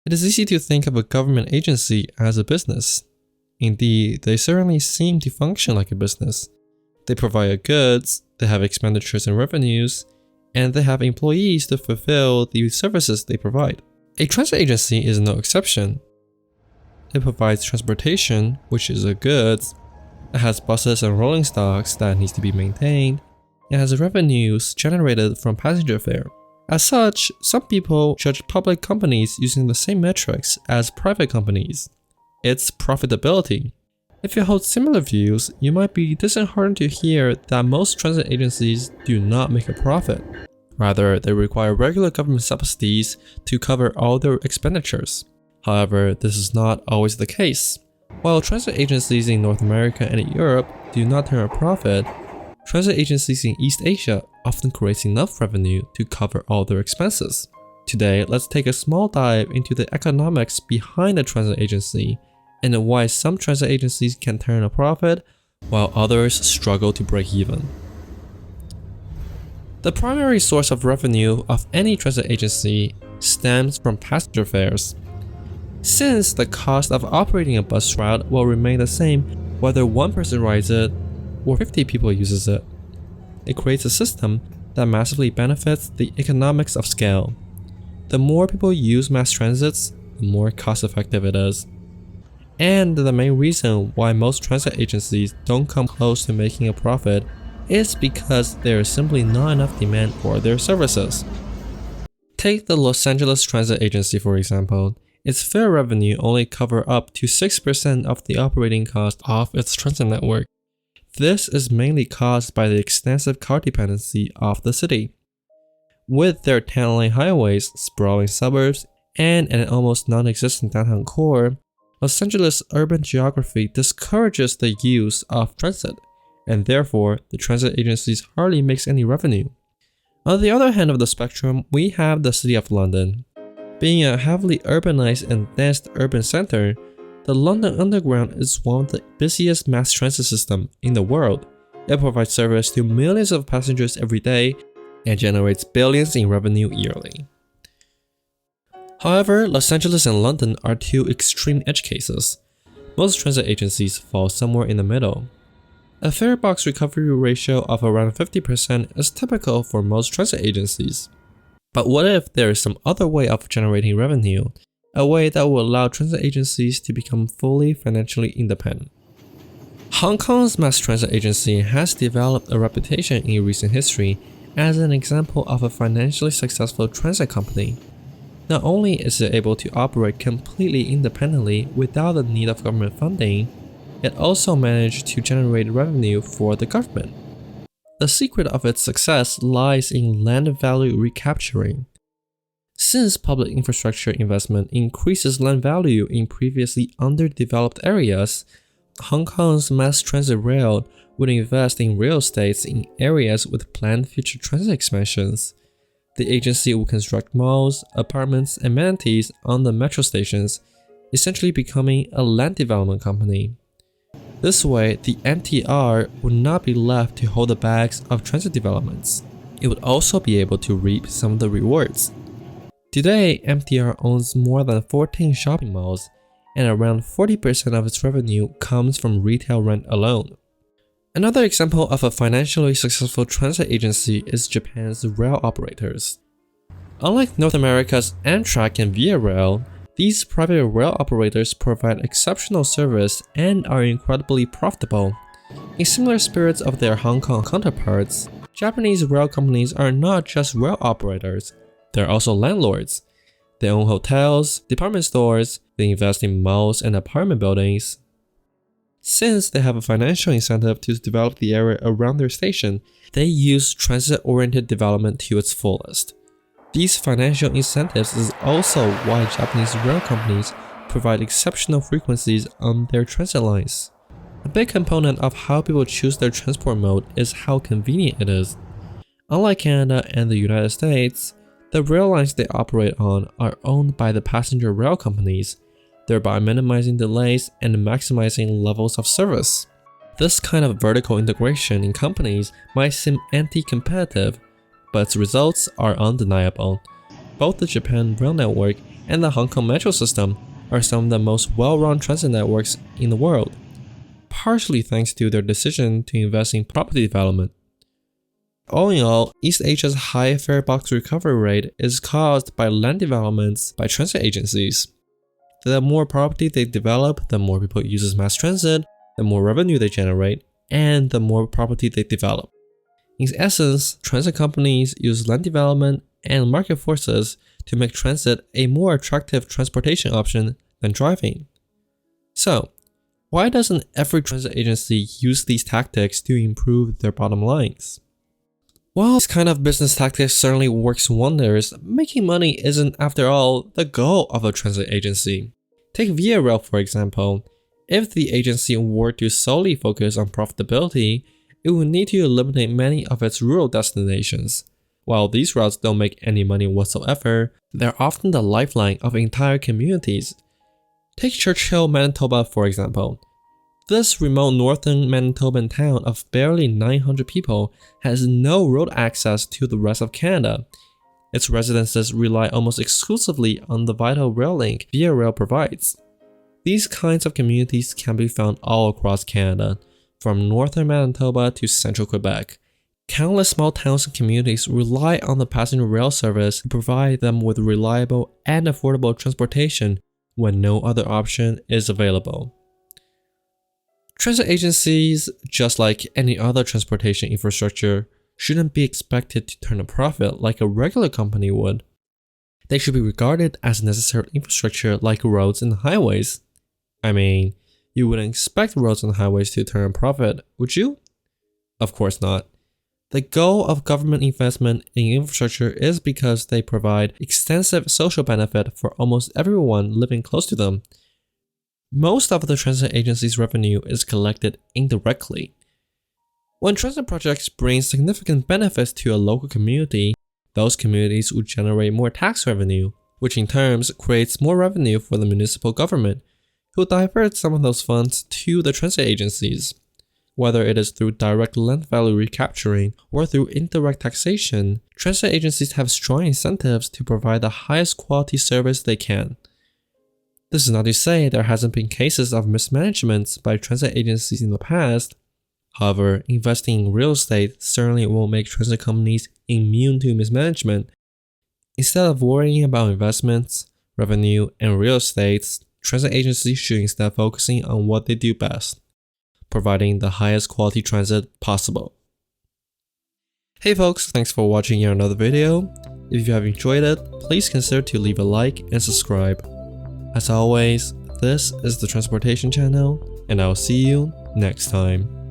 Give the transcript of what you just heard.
It is easy to think of a government agency as a business. Indeed, they certainly seem to function like a business. They provide goods, they have expenditures and revenues, and they have employees to fulfill the services they provide. A transit agency is no exception. It provides transportation, which is a goods. It has buses and rolling stocks that needs to be maintained. It has revenues generated from passenger fare. As such, some people judge public companies using the same metrics as private companies. It's profitability. If you hold similar views, you might be disheartened to hear that most transit agencies do not make a profit. Rather, they require regular government subsidies to cover all their expenditures. However, this is not always the case. While transit agencies in North America and Europe do not turn a profit, transit agencies in East Asia often create enough revenue to cover all their expenses. Today, let's take a small dive into the economics behind a transit agency and why some transit agencies can turn a profit while others struggle to break even. The primary source of revenue of any transit agency stems from passenger fares. Since the cost of operating a bus route will remain the same whether one person rides it or 50 people uses it, it creates a system that massively benefits the economics of scale. The more people use mass transits, the more cost-effective it is. And the main reason why most transit agencies don't come close to making a profit is because there is simply not enough demand for their services. Take the Los Angeles Transit Agency for example. Its fare revenue only cover up to 6% of the operating cost of its transit network. This is mainly caused by the extensive car dependency of the city. With their 10-lane highways, sprawling suburbs, and an almost non-existent downtown core, Los Angeles' urban geography discourages the use of transit, and therefore the transit agencies hardly makes any revenue. On the other hand of the spectrum, we have the city of London. Being a heavily urbanized and dense urban center, the London Underground is one of the busiest mass transit systems in the world. It provides service to millions of passengers every day and generates billions in revenue yearly. However, Los Angeles and London are two extreme edge cases. Most transit agencies fall somewhere in the middle. A fare box recovery ratio of around 50% is typical for most transit agencies. But what if there is some other way of generating revenue, a way that will allow transit agencies to become fully financially independent? Hong Kong's mass transit agency has developed a reputation in recent history as an example of a financially successful transit company. Not only is it able to operate completely independently without the need of government funding, it also managed to generate revenue for the government. The secret of its success lies in land value recapturing. Since public infrastructure investment increases land value in previously underdeveloped areas, Hong Kong's mass transit rail would invest in real estates in areas with planned future transit expansions. The agency will construct malls, apartments, and amenities on the metro stations, essentially becoming a land development company. This way, the MTR would not be left to hold the bags of transit developments. It would also be able to reap some of the rewards. Today, MTR owns more than 14 shopping malls, and around 40% of its revenue comes from retail rent alone. Another example of a financially successful transit agency is Japan's rail operators. Unlike North America's Amtrak and Via Rail, these private rail operators provide exceptional service and are incredibly profitable. In similar spirits of their Hong Kong counterparts, Japanese rail companies are not just rail operators, they're also landlords. They own hotels, department stores, they invest in malls and apartment buildings. Since they have a financial incentive to develop the area around their station, they use transit-oriented development to its fullest. These financial incentives is also why Japanese rail companies provide exceptional frequencies on their transit lines. A big component of how people choose their transport mode is how convenient it is. Unlike Canada and the United States, the rail lines they operate on are owned by the passenger rail companies, thereby minimizing delays and maximizing levels of service. This kind of vertical integration in companies might seem anti-competitive, but its results are undeniable. Both the Japan Rail Network and the Hong Kong metro system are some of the most well-run transit networks in the world, partially thanks to their decision to invest in property development. All in all, East Asia's high fare box recovery rate is caused by land developments by transit agencies. The more property they develop, the more people use mass transit, the more revenue they generate, and the more property they develop. In essence, transit companies use land development and market forces to make transit a more attractive transportation option than driving. So, why doesn't every transit agency use these tactics to improve their bottom lines? While this kind of business tactic certainly works wonders, making money isn't, after all, the goal of a transit agency. Take Via Rail for example. If the agency were to solely focus on profitability, it would need to eliminate many of its rural destinations. While these routes don't make any money whatsoever, they're often the lifeline of entire communities. Take Churchill, Manitoba for example. This remote northern Manitoban town of barely 900 people has no road access to the rest of Canada. Its residences rely almost exclusively on the vital rail link Via Rail provides. These kinds of communities can be found all across Canada, from northern Manitoba to central Quebec. Countless small towns and communities rely on the passenger rail service to provide them with reliable and affordable transportation when no other option is available. Transit agencies, just like any other transportation infrastructure, shouldn't be expected to turn a profit like a regular company would. They should be regarded as necessary infrastructure like roads and highways. I mean, you wouldn't expect roads and highways to turn a profit, would you? Of course not. The goal of government investment in infrastructure is because they provide extensive social benefit for almost everyone living close to them. Most of the transit agency's revenue is collected indirectly. When transit projects bring significant benefits to a local community, those communities will generate more tax revenue, which in turn creates more revenue for the municipal government, who divert some of those funds to the transit agencies. Whether it is through direct land value recapturing or through indirect taxation, transit agencies have strong incentives to provide the highest quality service they can. This is not to say there hasn't been cases of mismanagement by transit agencies in the past. However, investing in real estate certainly won't make transit companies immune to mismanagement. Instead of worrying about investments, revenue, and real estate, transit agencies should instead focusing on what they do best, providing the highest quality transit possible. Hey folks, thanks for watching yet another video. If you have enjoyed it, please consider to leave a like and subscribe. As always, this is the Transportation Channel, and I'll see you next time.